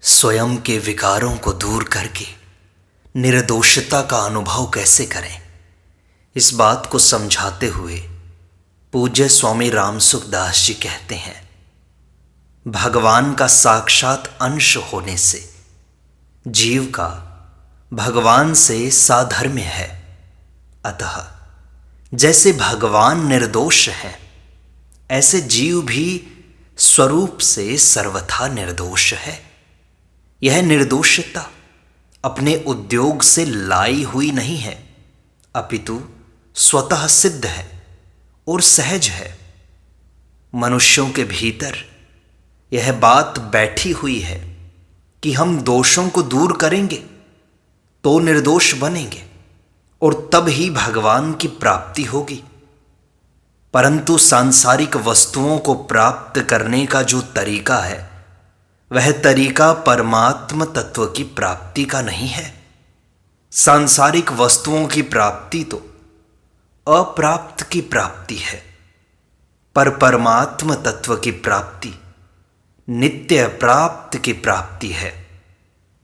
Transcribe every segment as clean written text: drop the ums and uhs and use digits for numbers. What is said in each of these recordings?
स्वयं के विकारों को दूर करके निर्दोषता का अनुभव कैसे करें, इस बात को समझाते हुए पूज्य स्वामी राम सुखदास जी कहते हैं, भगवान का साक्षात अंश होने से जीव का भगवान से साधर्म्य है। अतः जैसे भगवान निर्दोष हैं, ऐसे जीव भी स्वरूप से सर्वथा निर्दोष है। यह निर्दोषता अपने उद्योग से लाई हुई नहीं है, अपितु स्वतः सिद्ध है और सहज है। मनुष्यों के भीतर यह बात बैठी हुई है कि हम दोषों को दूर करेंगे तो निर्दोष बनेंगे और तब ही भगवान की प्राप्ति होगी। परंतु सांसारिक वस्तुओं को प्राप्त करने का जो तरीका है, वह तरीका परमात्म तत्व की प्राप्ति का नहीं है। सांसारिक वस्तुओं की प्राप्ति तो अप्राप्त की प्राप्ति है, पर परमात्म तत्व की प्राप्ति नित्य प्राप्त की प्राप्ति है।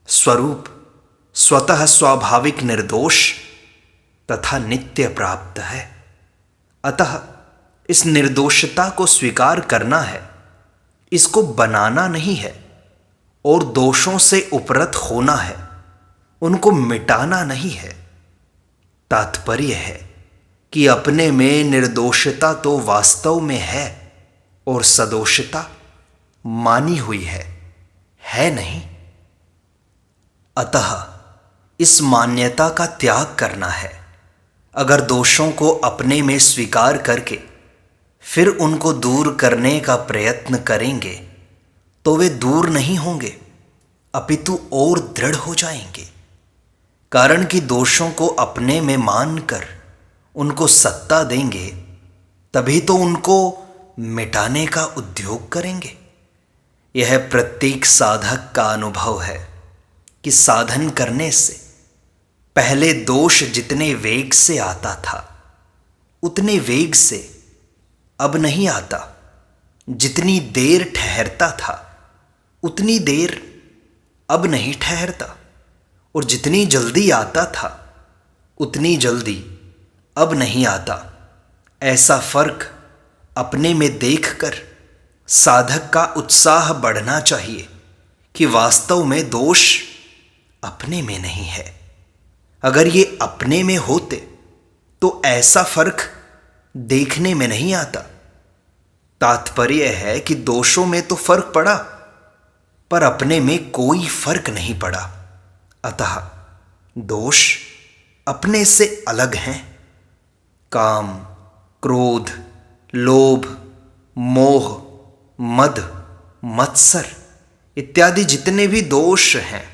स्वरूप स्वतः स्वाभाविक निर्दोष तथा नित्य प्राप्त है। अतः इस निर्दोषता को स्वीकार करना है, इसको बनाना नहीं है, और दोषों से उपरत होना है, उनको मिटाना नहीं है। तात्पर्य है कि अपने में निर्दोषता तो वास्तव में है और सदोषता मानी हुई है नहीं। अतः इस मान्यता का त्याग करना है। अगर दोषों को अपने में स्वीकार करके फिर उनको दूर करने का प्रयत्न करेंगे तो वे दूर नहीं होंगे, अपितु और दृढ़ हो जाएंगे। कारण कि दोषों को अपने में मानकर उनको सत्ता देंगे, तभी तो उनको मिटाने का उद्योग करेंगे। यह प्रत्येक साधक का अनुभव है कि साधन करने से पहले दोष जितने वेग से आता था, उतने वेग से अब नहीं आता। जितनी देर ठहरता था, उतनी देर अब नहीं ठहरता, और जितनी जल्दी आता था, उतनी जल्दी अब नहीं आता। ऐसा फर्क अपने में देखकर साधक का उत्साह बढ़ना चाहिए कि वास्तव में दोष अपने में नहीं है। अगर ये अपने में होते तो ऐसा फर्क देखने में नहीं आता। तात्पर्य है कि दोषों में तो फर्क पड़ा, पर अपने में कोई फर्क नहीं पड़ा। अतः दोष अपने से अलग हैं। काम, क्रोध, लोभ, मोह, मद, मत्सर इत्यादि जितने भी दोष हैं,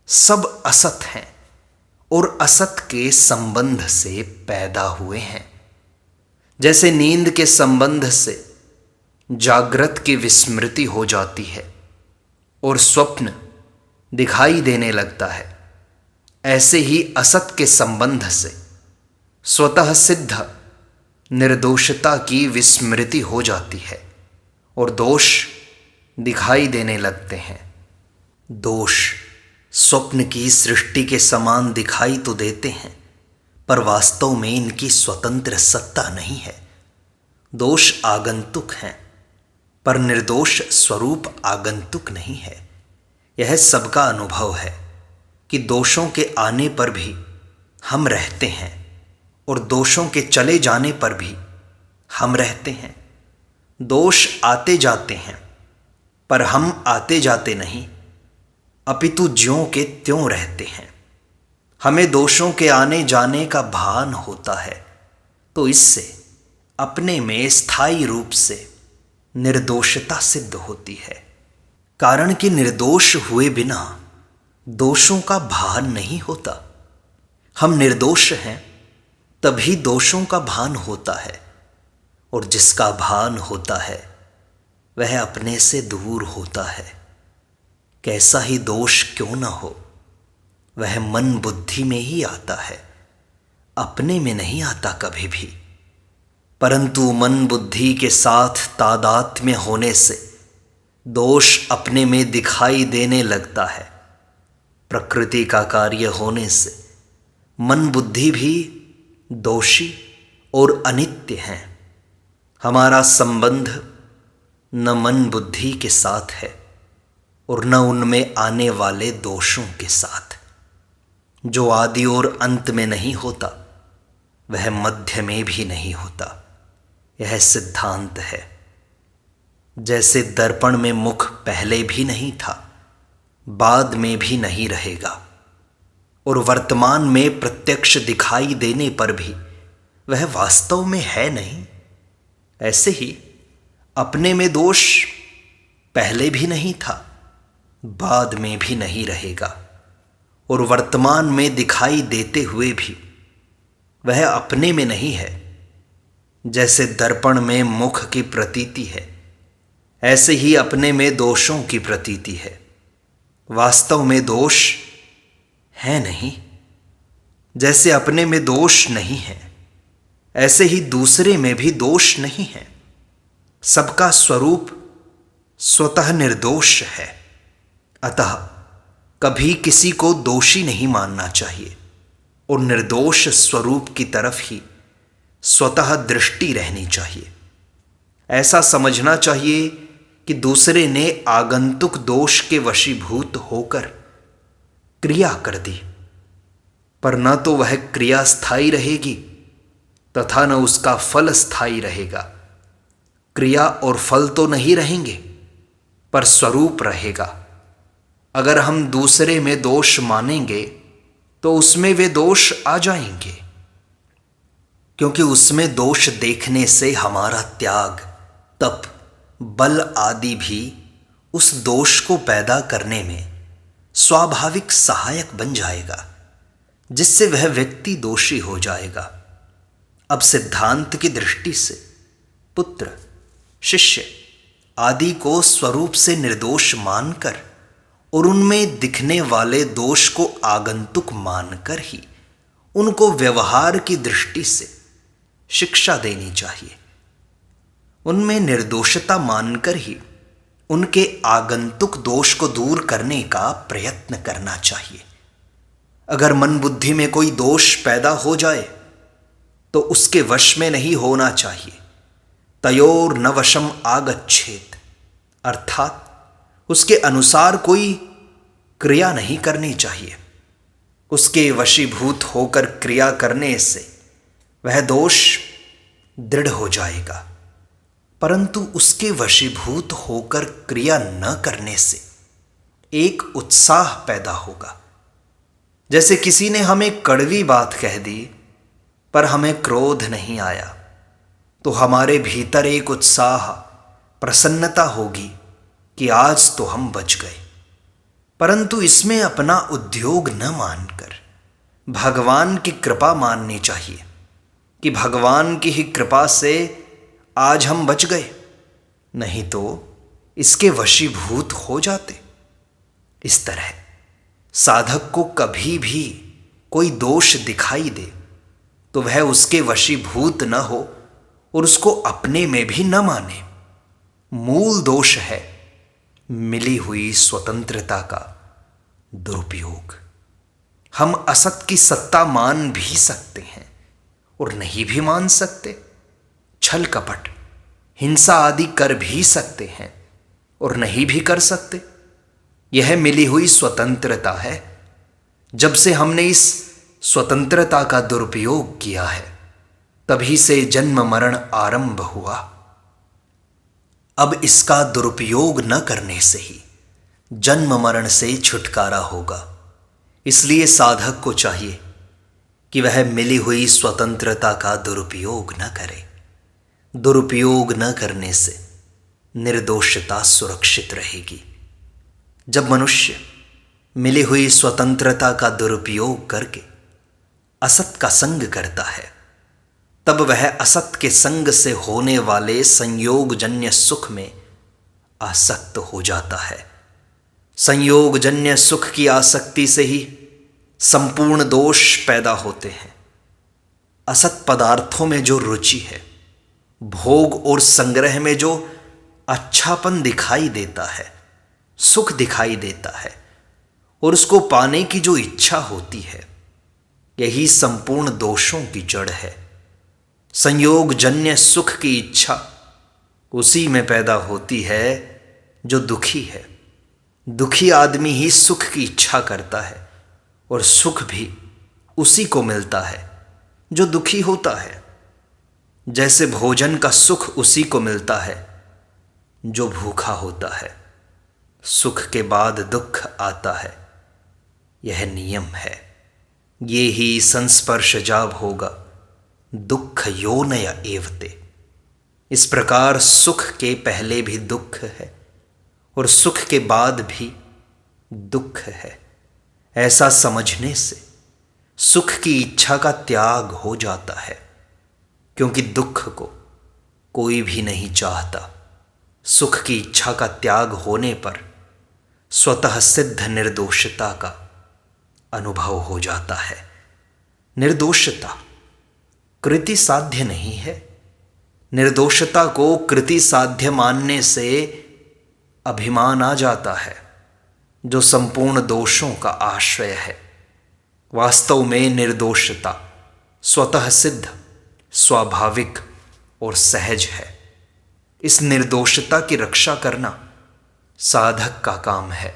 सब असत हैं और असत के संबंध से पैदा हुए हैं। जैसे नींद के संबंध से जागृत की विस्मृति हो जाती है और स्वप्न दिखाई देने लगता है, ऐसे ही असत के संबंध से स्वतः सिद्ध निर्दोषता की विस्मृति हो जाती है और दोष दिखाई देने लगते हैं। दोष स्वप्न की सृष्टि के समान दिखाई तो देते हैं, पर वास्तव में इनकी स्वतंत्र सत्ता नहीं है। दोष आगंतुक हैं, पर निर्दोष स्वरूप आगंतुक नहीं है। यह सबका अनुभव है कि दोषों के आने पर भी हम रहते हैं और दोषों के चले जाने पर भी हम रहते हैं। दोष आते जाते हैं, पर हम आते जाते नहीं, अपितु ज्यों के त्यों रहते हैं। हमें दोषों के आने जाने का भान होता है, तो इससे अपने में स्थायी रूप से निर्दोषता सिद्ध होती है। कारण कि निर्दोष हुए बिना दोषों का भान नहीं होता। हम निर्दोष हैं तभी दोषों का भान होता है, और जिसका भान होता है वह अपने से दूर होता है। कैसा ही दोष क्यों न हो, वह मन बुद्धि में ही आता है, अपने में नहीं आता कभी भी। परंतु मन बुद्धि के साथ तादात्म्य होने से दोष अपने में दिखाई देने लगता है। प्रकृति का कार्य होने से मन बुद्धि भी दोषी और अनित्य हैं। हमारा संबंध न मन बुद्धि के साथ है और न उनमें आने वाले दोषों के साथ। जो आदि और अंत में नहीं होता वह मध्य में भी नहीं होता, यह सिद्धांत है। जैसे दर्पण में मुख पहले भी नहीं था, बाद में भी नहीं रहेगा, और वर्तमान में प्रत्यक्ष दिखाई देने पर भी वह वास्तव में है नहीं, ऐसे ही अपने में दोष पहले भी नहीं था, बाद में भी नहीं रहेगा, और वर्तमान में दिखाई देते हुए भी वह अपने में नहीं है। जैसे दर्पण में मुख की प्रतीति है, ऐसे ही अपने में दोषों की प्रतीति है। वास्तव में दोष है नहीं। जैसे अपने में दोष नहीं है, ऐसे ही दूसरे में भी दोष नहीं है। सबका स्वरूप स्वतः निर्दोष है। अतः कभी किसी को दोषी नहीं मानना चाहिए और निर्दोष स्वरूप की तरफ ही स्वतः दृष्टि रहनी चाहिए। ऐसा समझना चाहिए कि दूसरे ने आगंतुक दोष के वशीभूत होकर क्रिया कर दी, पर न तो वह क्रिया स्थायी रहेगी तथा न उसका फल स्थायी रहेगा। क्रिया और फल तो नहीं रहेंगे, पर स्वरूप रहेगा। अगर हम दूसरे में दोष मानेंगे तो उसमें वे दोष आ जाएंगे, क्योंकि उसमें दोष देखने से हमारा त्याग, तप, बल आदि भी उस दोष को पैदा करने में स्वाभाविक सहायक बन जाएगा, जिससे वह व्यक्ति दोषी हो जाएगा। अब सिद्धांत की दृष्टि से पुत्र, शिष्य आदि को स्वरूप से निर्दोष मानकर और उनमें दिखने वाले दोष को आगंतुक मानकर ही उनको व्यवहार की दृष्टि से शिक्षा देनी चाहिए। उनमें निर्दोषता मानकर ही उनके आगंतुक दोष को दूर करने का प्रयत्न करना चाहिए। अगर मन बुद्धि में कोई दोष पैदा हो जाए तो उसके वश में नहीं होना चाहिए। तयोर न वशम आगच्छेत, अर्थात उसके अनुसार कोई क्रिया नहीं करनी चाहिए। उसके वशीभूत होकर क्रिया करने से वह दोष दृढ़ हो जाएगा, परंतु उसके वशीभूत होकर क्रिया न करने से एक उत्साह पैदा होगा। जैसे किसी ने हमें कड़वी बात कह दी पर हमें क्रोध नहीं आया, तो हमारे भीतर एक उत्साह, प्रसन्नता होगी कि आज तो हम बच गए। परंतु इसमें अपना उद्योग न मानकर भगवान की कृपा माननी चाहिए कि भगवान की ही कृपा से आज हम बच गए, नहीं तो इसके वशीभूत हो जाते। इस तरह साधक को कभी भी कोई दोष दिखाई दे तो वह उसके वशीभूत न हो और उसको अपने में भी न माने। मूल दोष है मिली हुई स्वतंत्रता का दुरुपयोग। हम असत की सत्ता मान भी सकते हैं और नहीं भी मान सकते। छल कपट, हिंसा आदि कर भी सकते हैं और नहीं भी कर सकते। यह मिली हुई स्वतंत्रता है। जब से हमने इस स्वतंत्रता का दुरुपयोग किया है, तभी से जन्म मरण आरंभ हुआ। अब इसका दुरुपयोग न करने से ही जन्म मरण से छुटकारा होगा। इसलिए साधक को चाहिए कि वह मिली हुई स्वतंत्रता का दुरुपयोग न करे। दुरुपयोग न करने से निर्दोषता सुरक्षित रहेगी। जब मनुष्य मिली हुई स्वतंत्रता का दुरुपयोग करके असत का संग करता है, तब वह असत के संग से होने वाले संयोगजन्य सुख में आसक्त हो जाता है। संयोगजन्य सुख की आसक्ति से ही संपूर्ण दोष पैदा होते हैं। असत पदार्थों में जो रुचि है, भोग और संग्रह में जो अच्छापन दिखाई देता है, सुख दिखाई देता है, और उसको पाने की जो इच्छा होती है, यही संपूर्ण दोषों की जड़ है। संयोग जन्य सुख की इच्छा उसी में पैदा होती है जो दुखी है। दुखी आदमी ही सुख की इच्छा करता है, और सुख भी उसी को मिलता है जो दुखी होता है। जैसे भोजन का सुख उसी को मिलता है जो भूखा होता है। सुख के बाद दुख आता है, यह नियम है। ये ही संस्पर्श जाब होगा, दुख योनय एवते। इस प्रकार सुख के पहले भी दुख है और सुख के बाद भी दुख है। ऐसा समझने से सुख की इच्छा का त्याग हो जाता है, क्योंकि दुख को कोई भी नहीं चाहता। सुख की इच्छा का त्याग होने पर स्वतः सिद्ध निर्दोषता का अनुभव हो जाता है। निर्दोषता कृति साध्य नहीं है। निर्दोषता को कृति साध्य मानने से अभिमान आ जाता है, जो संपूर्ण दोषों का आश्रय है। वास्तव में निर्दोषता स्वतः सिद्ध, स्वाभाविक और सहज है। इस निर्दोषता की रक्षा करना साधक का काम है।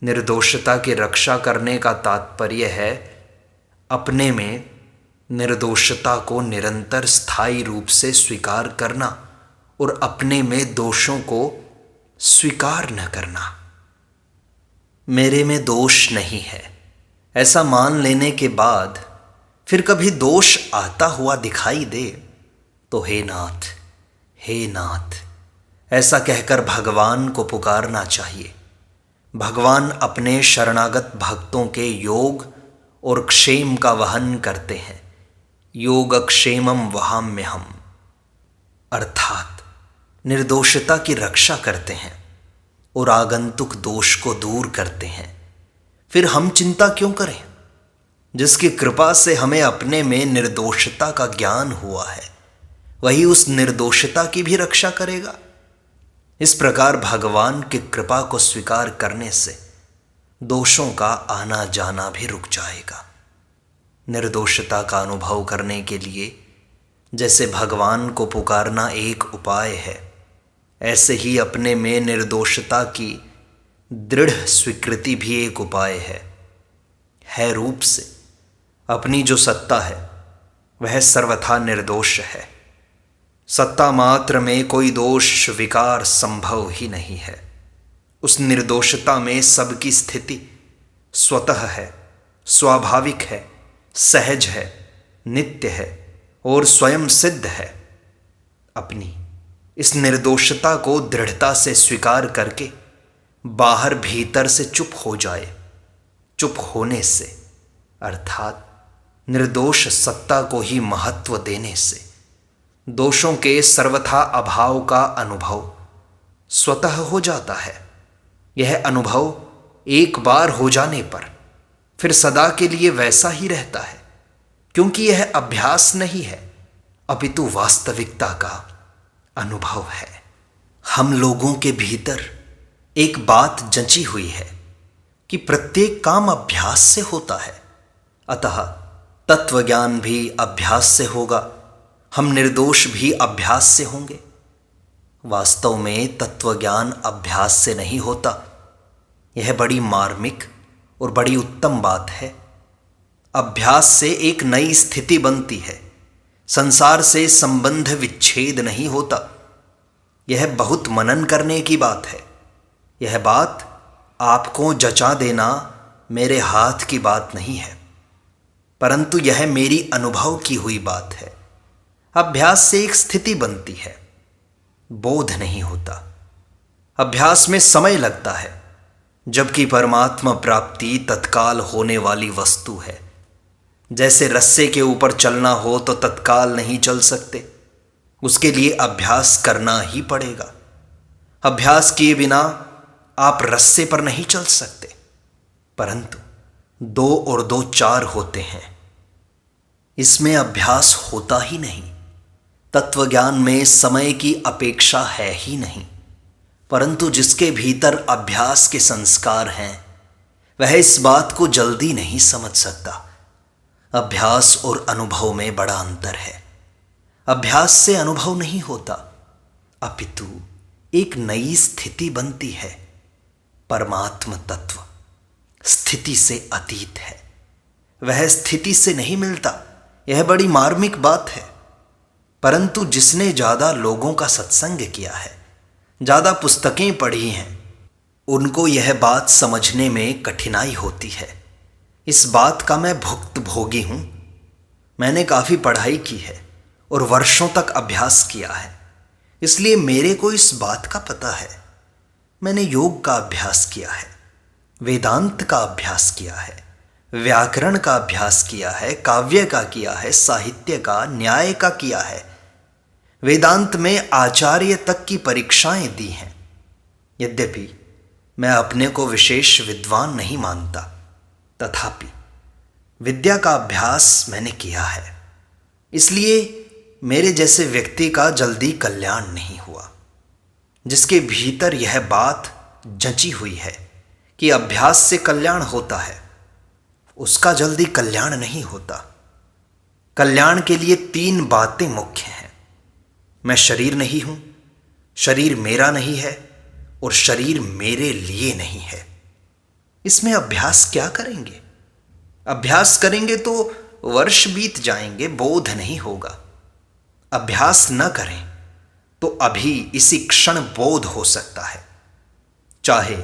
निर्दोषता की रक्षा करने का तात्पर्य है अपने में निर्दोषता को निरंतर स्थायी रूप से स्वीकार करना और अपने में दोषों को स्वीकार न करना। मेरे में दोष नहीं है ऐसा मान लेने के बाद फिर कभी दोष आता हुआ दिखाई दे तो हे नाथ, हे नाथ ऐसा कहकर भगवान को पुकारना चाहिए। भगवान अपने शरणागत भक्तों के योग और क्षेम का वहन करते हैं। योगक्षेमम वहाम्यहम्, अर्थात निर्दोषता की रक्षा करते हैं और आगंतुक दोष को दूर करते हैं। फिर हम चिंता क्यों करें? जिसकी कृपा से हमें अपने में निर्दोषता का ज्ञान हुआ है, वही उस निर्दोषता की भी रक्षा करेगा। इस प्रकार भगवान की कृपा को स्वीकार करने से दोषों का आना जाना भी रुक जाएगा। निर्दोषता का अनुभव करने के लिए जैसे भगवान को पुकारना एक उपाय है, ऐसे ही अपने में निर्दोषता की दृढ़ स्वीकृति भी एक उपाय है। रूप से अपनी जो सत्ता है वह सर्वथा निर्दोष है। सत्ता मात्र में कोई दोष विकार संभव ही नहीं है। उस निर्दोषता में सबकी स्थिति स्वतः है, स्वाभाविक है, सहज है, नित्य है और स्वयं सिद्ध है। अपनी इस निर्दोषता को दृढ़ता से स्वीकार करके बाहर भीतर से चुप हो जाए। चुप होने से अर्थात निर्दोष सत्ता को ही महत्व देने से दोषों के सर्वथा अभाव का अनुभव स्वतः हो जाता है। यह अनुभव एक बार हो जाने पर फिर सदा के लिए वैसा ही रहता है, क्योंकि यह अभ्यास नहीं है अपितु वास्तविकता का अनुभव है। हम लोगों के भीतर एक बात जंची हुई है कि प्रत्येक काम अभ्यास से होता है, अतः तत्वज्ञान भी अभ्यास से होगा। हम निर्दोष भी अभ्यास से होंगे। वास्तव में तत्वज्ञान अभ्यास से नहीं होता। यह बड़ी मार्मिक और बड़ी उत्तम बात है। अभ्यास से एक नई स्थिति बनती है। संसार से संबंध विच्छेद नहीं होता। यह बहुत मनन करने की बात है। यह बात आपको जचा देना मेरे हाथ की बात नहीं है, परंतु यह मेरी अनुभव की हुई बात है। अभ्यास से एक स्थिति बनती है, बोध नहीं होता। अभ्यास में समय लगता है, जबकि परमात्मा प्राप्ति तत्काल होने वाली वस्तु है। जैसे रस्से के ऊपर चलना हो तो तत्काल नहीं चल सकते, उसके लिए अभ्यास करना ही पड़ेगा। अभ्यास किए बिना आप रस्से पर नहीं चल सकते, परंतु 2 और 2 4 होते हैं। इसमें अभ्यास होता ही नहीं। तत्वज्ञान में समय की अपेक्षा है ही नहीं, परंतु जिसके भीतर अभ्यास के संस्कार हैं वह इस बात को जल्दी नहीं समझ सकता। अभ्यास और अनुभव में बड़ा अंतर है। अभ्यास से अनुभव नहीं होता, अपितु एक नई स्थिति बनती है। परमात्म तत्व स्थिति से अतीत है, वह स्थिति से नहीं मिलता। यह बड़ी मार्मिक बात है। परंतु जिसने ज़्यादा लोगों का सत्संग किया है, ज़्यादा पुस्तकें पढ़ी हैं, उनको यह बात समझने में कठिनाई होती है। इस बात का मैं भुक्तभोगी हूँ। मैंने काफ़ी पढ़ाई की है और वर्षों तक अभ्यास किया है, इसलिए मेरे को इस बात का पता है। मैंने योग का अभ्यास किया है, वेदांत का अभ्यास किया है, व्याकरण का अभ्यास किया है, काव्य का किया है, साहित्य का, न्याय का किया है। वेदांत में आचार्य तक की परीक्षाएं दी हैं। यद्यपि मैं अपने को विशेष विद्वान नहीं मानता, तथापि विद्या का अभ्यास मैंने किया है। इसलिए मेरे जैसे व्यक्ति का जल्दी कल्याण नहीं हुआ। जिसके भीतर यह बात जंची हुई है कि अभ्यास से कल्याण होता है, उसका जल्दी कल्याण नहीं होता। कल्याण के लिए 3 बातें मुख्य हैं। मैं शरीर नहीं हूं, शरीर मेरा नहीं है और शरीर मेरे लिए नहीं है। इसमें अभ्यास क्या करेंगे? अभ्यास करेंगे तो वर्ष बीत जाएंगे, बोध नहीं होगा। अभ्यास न करें तो अभी इसी क्षण बोध हो सकता है। चाहे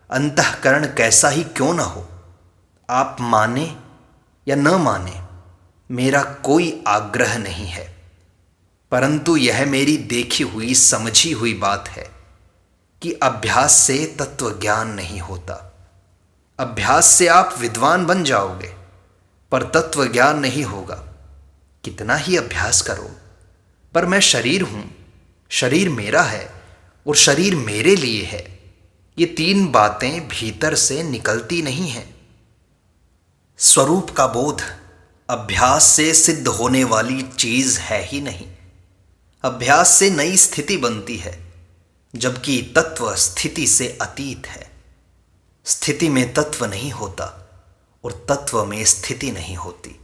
अंतःकरण कैसा ही क्यों न हो, आप माने या न माने, मेरा कोई आग्रह नहीं है। परंतु यह मेरी देखी हुई समझी हुई बात है कि अभ्यास से तत्व ज्ञान नहीं होता। अभ्यास से आप विद्वान बन जाओगे, पर तत्व ज्ञान नहीं होगा। कितना ही अभ्यास करो, पर मैं शरीर हूं, शरीर मेरा है और शरीर मेरे लिए है, ये 3 बातें भीतर से निकलती नहीं हैं। स्वरूप का बोध अभ्यास से सिद्ध होने वाली चीज है ही नहीं। अभ्यास से नई स्थिति बनती है, जबकि तत्व स्थिति से अतीत है। स्थिति में तत्व नहीं होता और तत्व में स्थिति नहीं होती।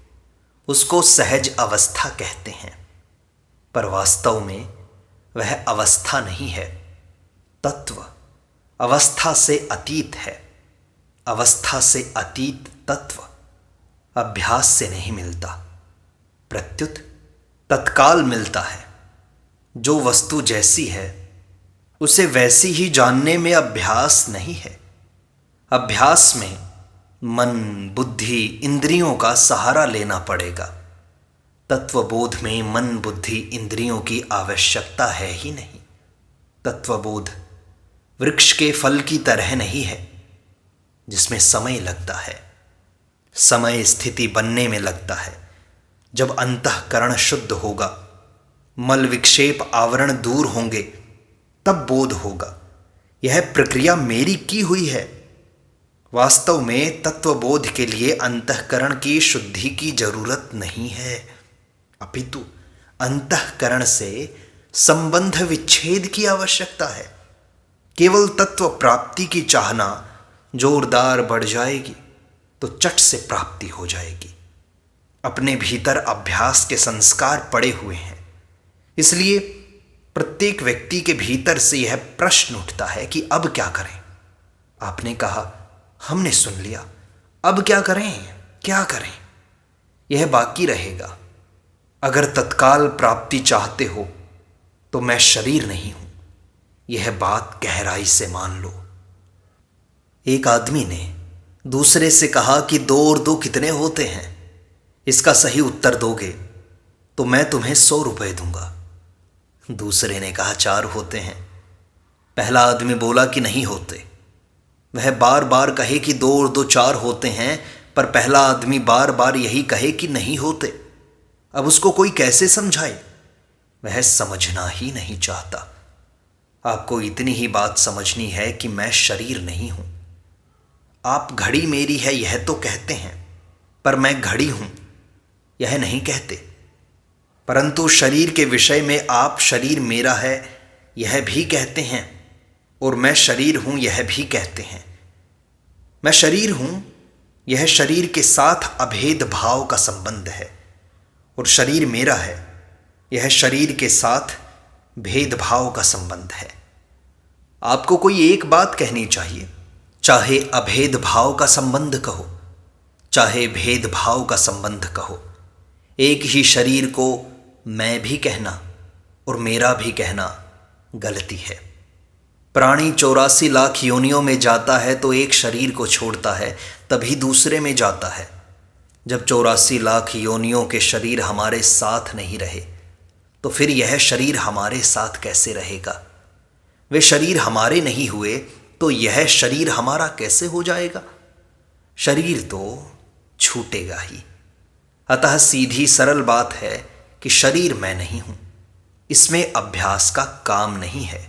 उसको सहज अवस्था कहते हैं, पर वास्तव में वह अवस्था नहीं है। तत्व अवस्था से अतीत है। अवस्था से अतीत तत्व अभ्यास से नहीं मिलता, प्रत्युत तत्काल मिलता है। जो वस्तु जैसी है उसे वैसी ही जानने में अभ्यास नहीं है। अभ्यास में मन, बुद्धि, इंद्रियों का सहारा लेना पड़ेगा। तत्वबोध में मन, बुद्धि, इंद्रियों की आवश्यकता है ही नहीं। तत्वबोध वृक्ष के फल की तरह नहीं है, जिसमें समय लगता है। समय स्थिति बनने में लगता है। जब अंतःकरण शुद्ध होगा, मल विक्षेप आवरण दूर होंगे, तब बोध होगा। यह प्रक्रिया मेरी की हुई है। वास्तव में तत्वबोध के लिए अंतःकरण की शुद्धि की जरूरत नहीं है, अपितु अंतःकरण से संबंध विच्छेद की आवश्यकता है। केवल तत्व प्राप्ति की चाहना जोरदार बढ़ जाएगी तो चट से प्राप्ति हो जाएगी। अपने भीतर अभ्यास के संस्कार पड़े हुए हैं, इसलिए प्रत्येक व्यक्ति के भीतर से यह प्रश्न उठता है कि अब क्या करें। आपने कहा, हमने सुन लिया, अब क्या करें, क्या करें? यह बाकी रहेगा। अगर तत्काल प्राप्ति चाहते हो तो मैं शरीर नहीं हूं, यह बात गहराई से मान लो। एक आदमी ने दूसरे से कहा कि 2 और 2 कितने होते हैं? इसका सही उत्तर दोगे तो मैं तुम्हें 100 रुपए दूंगा। दूसरे ने कहा 4 होते हैं। पहला आदमी बोला कि नहीं होते। वह बार बार कहे कि 2 और 2 4 होते हैं, पर पहला आदमी बार बार यही कहे कि नहीं होते। अब उसको कोई कैसे समझाए? वह समझना ही नहीं चाहता। आपको इतनी ही बात समझनी है कि मैं शरीर नहीं हूं। आप घड़ी मेरी है यह तो कहते हैं, पर मैं घड़ी हूं यह नहीं कहते। परंतु शरीर के विषय में आप शरीर मेरा है यह भी कहते हैं और मैं शरीर हूँ यह भी कहते हैं। मैं शरीर हूँ यह शरीर के साथ अभेद भाव का संबंध है, और शरीर मेरा है यह शरीर के साथ भेदभाव का संबंध है। आपको कोई एक बात कहनी चाहिए, चाहे अभेद भाव का संबंध कहो चाहे भेदभाव का संबंध कहो। एक ही शरीर को मैं भी कहना और मेरा भी कहना गलती है। प्राणी 84 लाख योनियों में जाता है तो एक शरीर को छोड़ता है, तभी दूसरे में जाता है। जब 84 लाख योनियों के शरीर हमारे साथ नहीं रहे तो फिर यह शरीर हमारे साथ कैसे रहेगा? वे शरीर हमारे नहीं हुए तो यह शरीर हमारा कैसे हो जाएगा? शरीर तो छूटेगा ही। अतः सीधी सरल बात है कि शरीर मैं नहीं हूं, इसमें अभ्यास का काम नहीं है।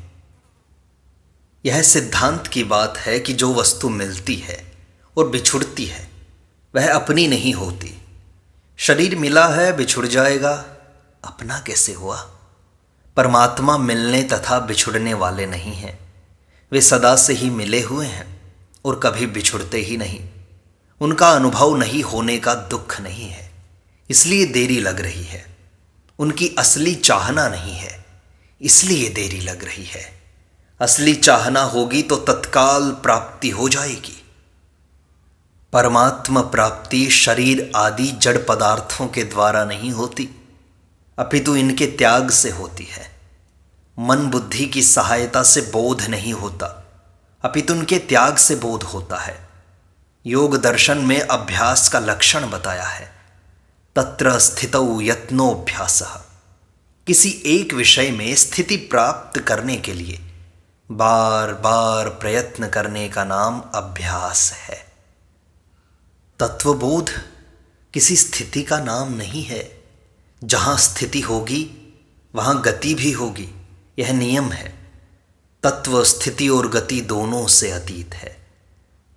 यह सिद्धांत की बात है कि जो वस्तु मिलती है और बिछुड़ती है वह अपनी नहीं होती। शरीर मिला है बिछुड़ जाएगा, अपना कैसे हुआ? परमात्मा मिलने तथा बिछुड़ने वाले नहीं हैं, वे सदा से ही मिले हुए हैं और कभी बिछुड़ते ही नहीं। उनका अनुभव नहीं होने का दुख नहीं है, इसलिए देरी लग रही है। उनकी असली चाहना नहीं है, इसलिए देरी लग रही है। असली चाहना होगी तो तत्काल प्राप्ति हो जाएगी। परमात्मा प्राप्ति शरीर आदि जड़ पदार्थों के द्वारा नहीं होती, अपितु इनके त्याग से होती है। मन बुद्धि की सहायता से बोध नहीं होता, अपितु उनके त्याग से बोध होता है। योग दर्शन में अभ्यास का लक्षण बताया है, तत्र स्थितौ यत्नोऽभ्यासः। किसी एक विषय में स्थिति प्राप्त करने के लिए बार बार प्रयत्न करने का नाम अभ्यास है। तत्वबोध किसी स्थिति का नाम नहीं है। जहाँ स्थिति होगी वहाँ गति भी होगी, यह नियम है। तत्व स्थिति और गति दोनों से अतीत है।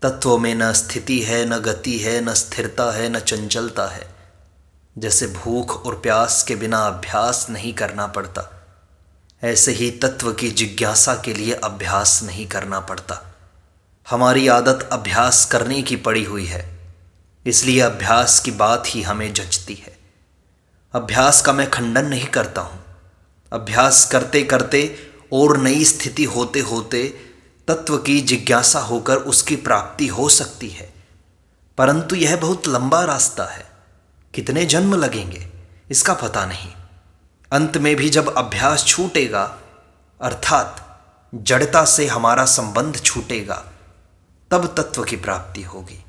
तत्व में न स्थिति है, न गति है, न स्थिरता है, न चंचलता है। जैसे भूख और प्यास के बिना अभ्यास नहीं करना पड़ता, ऐसे ही तत्व की जिज्ञासा के लिए अभ्यास नहीं करना पड़ता। हमारी आदत अभ्यास करने की पड़ी हुई है, इसलिए अभ्यास की बात ही हमें जचती है। अभ्यास का मैं खंडन नहीं करता हूँ। अभ्यास करते करते और नई स्थिति होते होते तत्व की जिज्ञासा होकर उसकी प्राप्ति हो सकती है, परंतु यह बहुत लंबा रास्ता है। कितने जन्म लगेंगे इसका पता नहीं। अंत में भी जब अभ्यास छूटेगा, अर्थात जड़ता से हमारा संबंध छूटेगा, तब तत्व की प्राप्ति होगी।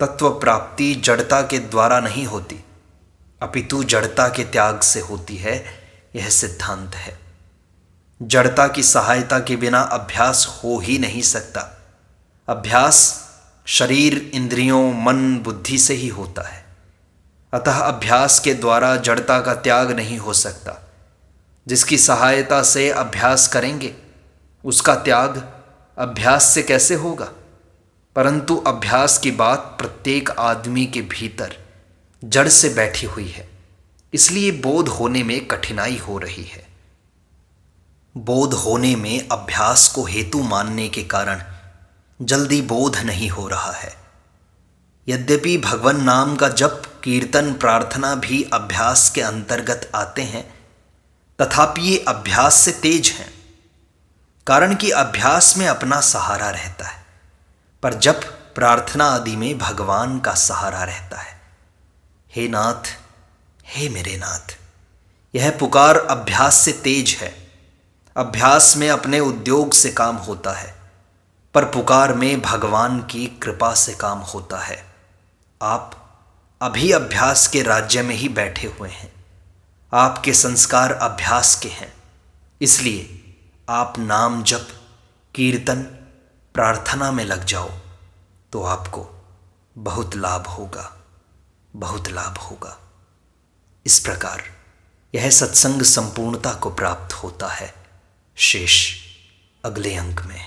तत्व प्राप्ति जड़ता के द्वारा नहीं होती, अपितु जड़ता के त्याग से होती है। यह सिद्धांत है। जड़ता की सहायता के बिना अभ्यास हो ही नहीं सकता। अभ्यास शरीर, इंद्रियों, मन, बुद्धि से ही होता है। अतः अभ्यास के द्वारा जड़ता का त्याग नहीं हो सकता। जिसकी सहायता से अभ्यास करेंगे उसका त्याग अभ्यास से कैसे होगा? परंतु अभ्यास की बात प्रत्येक आदमी के भीतर जड़ से बैठी हुई है, इसलिए बोध होने में कठिनाई हो रही है। बोध होने में अभ्यास को हेतु मानने के कारण जल्दी बोध नहीं हो रहा है। यद्यपि भगवान नाम का जप, कीर्तन, प्रार्थना भी अभ्यास के अंतर्गत आते हैं, तथापि ये अभ्यास से तेज हैं, कारण कि अभ्यास में अपना सहारा रहता है, पर जप, प्रार्थना आदि में भगवान का सहारा रहता है। हे नाथ, हे मेरे नाथ, यह पुकार अभ्यास से तेज है। अभ्यास में अपने उद्योग से काम होता है, पर पुकार में भगवान की कृपा से काम होता है। आप अभी अभ्यास के राज्य में ही बैठे हुए हैं। आपके संस्कार अभ्यास के हैं, इसलिए आप नाम जप, कीर्तन, प्रार्थना में लग जाओ तो आपको बहुत लाभ होगा, बहुत लाभ होगा। इस प्रकार यह सत्संग संपूर्णता को प्राप्त होता है। शेष अगले अंक में।